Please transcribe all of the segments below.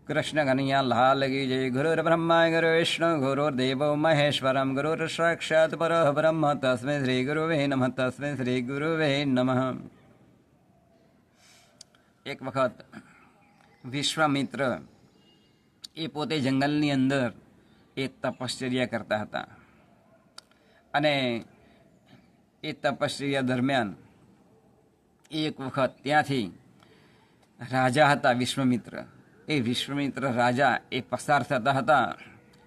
कृष्ण कन्हैया लाल की जय। गुरुर्ब्रह्मा गुरुर्विष्णु गुरुर्देवो महेश्वरम गुरुर साक्षात् परः ब्रह्म तस्मै श्री गुरुवे नमः तस्मै श्री गुरुवे नमः। एक वखत વિશ્વામિત્ર એ પોતે જંગલની અંદર એ તપશ્ચર્યા કરતા હતા અને એ તપશ્ચર્યા દરમિયાન એક વખત ત્યાંથી રાજા હતા વિશ્વામિત્ર. એ વિશ્વામિત્ર રાજા એ પસાર થતા હતા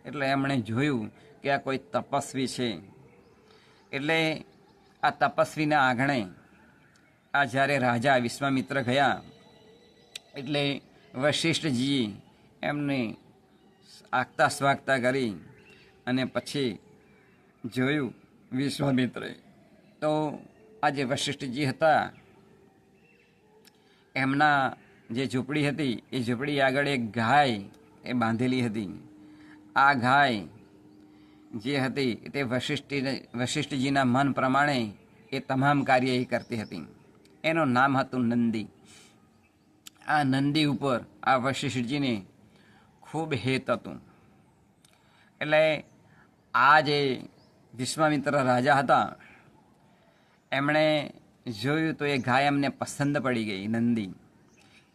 એટલે એમણે જોયું કે આ કોઈ તપસ્વી છે. એટલે આ તપસ્વીના આંગણે આ જ્યારે રાજા વિશ્વામિત્ર ગયા એટલે વશિષ્ઠજી એમને આગતા સ્વાગતા કરી અને પછી જોયું વિશ્વામિત્રે તો આ જે વશિષ્ઠજી હતા એમના જે ઝૂંપડી હતી એ ઝૂંપડી આગળ એક ગાય એ બાંધેલી હતી. આ ગાય જે હતી તે વશિષ્ઠજીના મન પ્રમાણે એ તમામ કાર્ય એ કરતી હતી. એનું નામ હતું નંદી. આ નંદી ઉપર આ વશિષ્ઠજીને ખૂબ હેત હતું. એટલે આ જે વિશ્વામિત્ર રાજા હતા એમણે જોયું તો એ ગાય એમને પસંદ પડી ગઈ નંદી.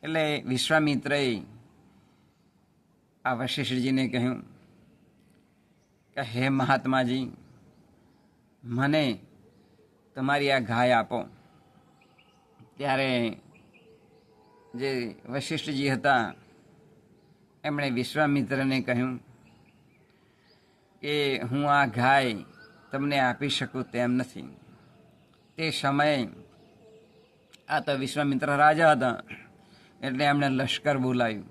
એટલે વિશ્વામિત્રએ આ વશિષ્ઠજીને કહ્યું કે હે મહાત્માજી, મને તમારી આ ગાય આપો. ત્યારે જે વશિષ્ઠજી હતા એમણે વિશ્વામિત્રને કહ્યું કે હું આ ગાય તમને આપી શકું તેમ નથી. તે સમયે આ તો વિશ્વામિત્ર રાજા હતા એટલે એમણે લશ્કર બોલાવ્યું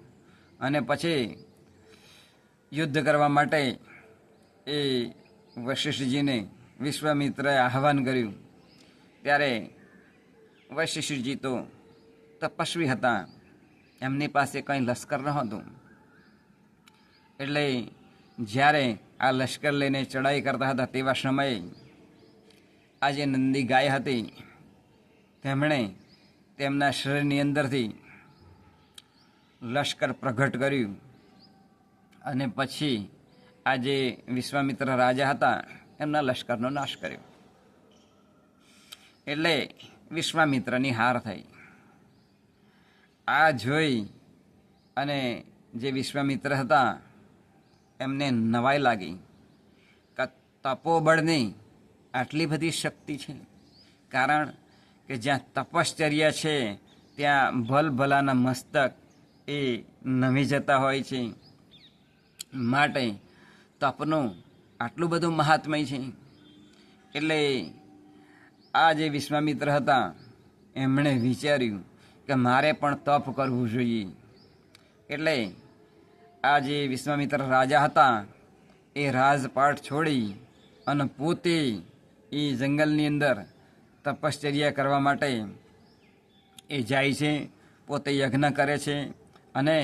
અને પછી યુદ્ધ કરવા માટે એ વશિષ્ઠજીને વિશ્વામિત્રએ આહ્વાન કર્યું. ત્યારે વશિષ્ઠજી તો તપસ્વી હતા, એમની પાસે કંઈ લશ્કર નહોતું. એટલે જ્યારે આ લશ્કર લઈને ચડાઈ કરતા હતા તેવા સમયે આ જે નંદી ગાય હતી તેમણે તેમના શરીરની અંદરથી લશ્કર પ્રગટ કર્યું અને પછી આ જે વિશ્વામિત્ર રાજા હતા એમના લશ્કરનો નાશ કર્યો. એટલે વિશ્વામિત્રની હાર થઈ. આ જોઈ અને જે વિશ્વામિત્ર હતા એમને નવાઈ લાગી કે તપોબળની આટલી બધી શક્તિ છે. કારણ કે જ્યાં તપશ્ચર્યા છે ત્યાં ભલભલાના મસ્તક એ નમી જતા હોય છે. માટે તપનું આટલું બધું મહાત્મય છે. એટલે આ જે વિશ્વામિત્ર હતા એમણે વિચાર્યું કે મારે પણ તપ કરવું જોઈએ. એટલે આ જે વિશ્વામિત્ર રાજા હતા એ રાજપાટ છોડી અને પોતે એ જંગલની અંદર તપશ્ચર્યા કરવા માટે એ જાય છે. પોતે યજ્ઞ કરે છે અને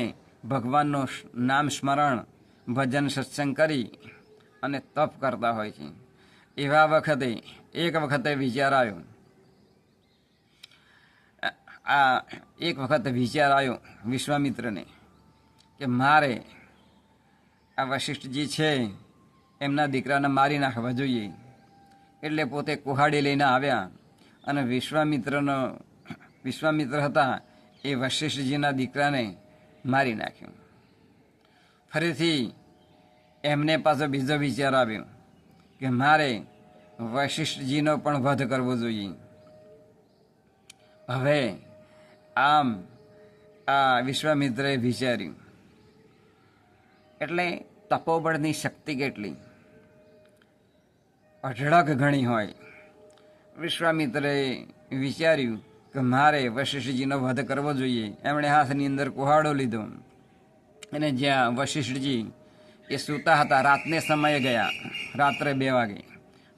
ભગવાનનું નામ સ્મરણ ભજન સત્સંગ કરી અને તપ કરતા હોય છે. એવા વખતે એક વખતે વિચાર આવ્યો વિશ્વામિત્રને કે મારે આ વશિષ્ઠજી છે એમના દીકરાને મારી નાખવા જોઈએ. એટલે પોતે કુહાડી લઈને આવ્યા અને વિશ્વામિત્ર હતા એ વશિષ્ઠજીના દીકરાને મારી નાખ્યો. ફરીથી એમને પાછો બીજો વિચાર આવ્યો કે મારે વશિષ્ઠજીનો પણ વધ કરવો જોઈએ. હવે આમ આ વિશ્વામિત્રએ વિચાર્યું. એટલે તપોબળની શક્તિ કેટલી અઢળક ઘણી હોય. વિશ્વામિત્રએ વિચાર્યું કે મારે વશિષ્ઠજીનો વધ કરવો જોઈએ. એમણે હાથની અંદર કુહાડો લીધો અને જ્યાં વશિષ્ઠજી એ સૂતા હતા, રાતને સમયે ગયા, રાત્રે 2 વાગે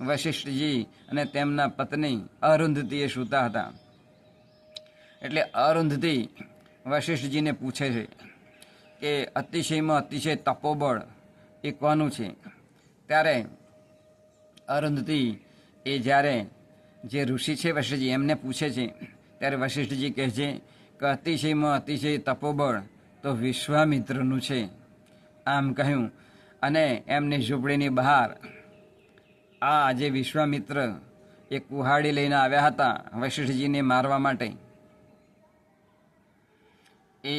વશિષ્ઠજી અને તેમના પત્ની અરુંધતી એ સૂતા હતા. એટલે અરુંધતી વશિષ્ઠજીને પૂછે છે કે અતિશયમાં અતિશય તપોબળ એ કોનું છે? ત્યારે અરુંધતી એ જ્યારે જે ઋષિ છે વશિષ્ઠજી એમને પૂછે છે ત્યારે વશિષ્ઠજી કહે છે કે અતિશયમાં અતિશય તપોબળ તો વિશ્વામિત્રનું છે, આમ કહ્યું. અને એમની ઝૂંપડીની બહાર આ જે વિશ્વામિત્ર એ કુહાડી લઈને આવ્યા હતા વશિષ્ઠજીને મારવા માટે, એ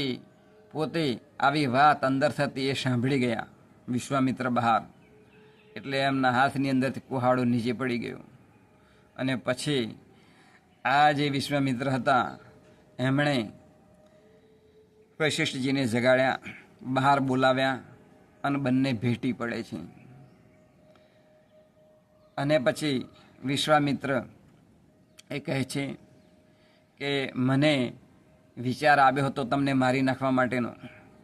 પોતે આવી વાત અંદર થતી એ સાંભળી ગયા વિશ્વામિત્ર બહાર. એટલે એમના હાથની અંદરથી કુહાડો નીચે પડી ગયો. અને પછી આ જે વિશ્વામિત્ર હતા એમણે વશિષ્ઠજીને જગાડ્યા, બહાર બોલાવ્યા અને બંને ભેટી પડે છે. અને પછી વિશ્વામિત્ર એ કહે છે કે મને વિચાર આવ્યો હતો તમને મારી નાખવા માટેનો,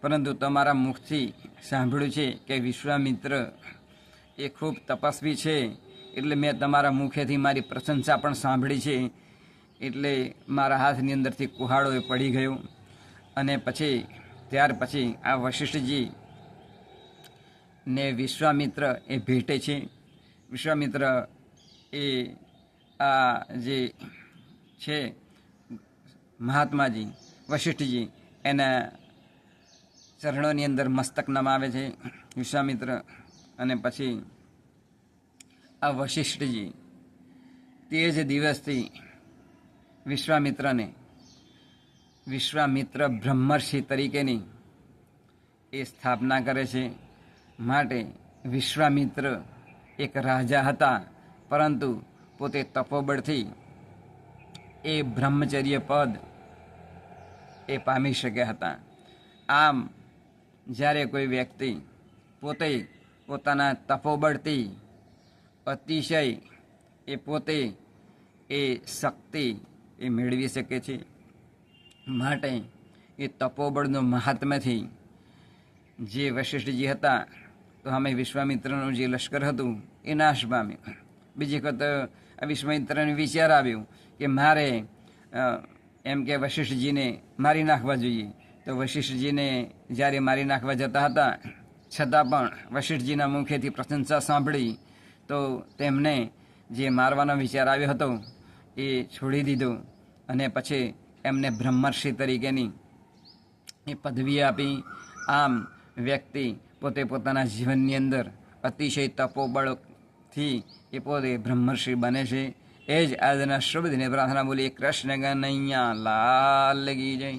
પરંતુ તમારા મુખથી સાંભળ્યું છે કે વિશ્વામિત્ર એ ખૂબ તપસ્વી છે, એટલે મેં તમારા મુખેથી મારી પ્રશંસા પણ સાંભળી છે, એટલે મારા હાથની અંદરથી કુહાડો એ પડી ગયો. અને પછી ત્યાર પછી આ વશિષ્ઠજી ને વિશ્વામિત્ર એ ભેટે છે. વિશ્વામિત્ર એ આ જે છે મહાત્માજી વશિષ્ઠજી એના ચરણોની અંદર મસ્તક નમાવે છે વિશ્વામિત્ર. અને પછી આ વશિષ્ઠજી તે જ દિવસથી વિશ્વામિત્ર બ્રહ્મર્ષિ તરીકેની એ સ્થાપના કરે છે. માટે વિશ્વામિત્ર એક રાજા હતા, પરંતુ પોતે તપોબળથી એ બ્રહ્મચર્ય પદ એ પામી શક્યા હતા. આમ જ્યારે કોઈ વ્યક્તિ પોતે પોતાના તપોબળથી અતિશય એ પોતે એ શક્તિ એ મેળવી શકે છે. માટે એ તપોબળનો મહાત્મ્યથી જે વશિષ્ઠજી હતા તો અમે વિશ્વામિત્રનું જે લશ્કર હતું એ નાશ પામ્યું. બીજી વખત આ વિશ્વામિત્રને વિચાર આવ્યો કે મારે એમ કે વશિષ્ઠજીને મારી નાખવા જોઈએ. તો વશિષ્ઠજીને જ્યારે મારી નાખવા જતા હતા છતાં પણ વશિષ્ઠજીના મુખેથી પ્રશંસા સાંભળી તો તેમને જે મારવાનો વિચાર આવ્યો હતો એ છોડી દીધો. અને પછી એમને બ્રહ્મર્ષિ તરીકેની એ પદવી આપી. આમ વ્યક્તિ પોતે પોતાના જીવનની અંદર અતિશય તપોબળથી એ પોતે બ્રહ્મર્ષિ બને છે. એ જ આજના શુભ દિને પ્રાર્થના બોલી. કૃષ્ણ કનૈયા લાલ કી જય.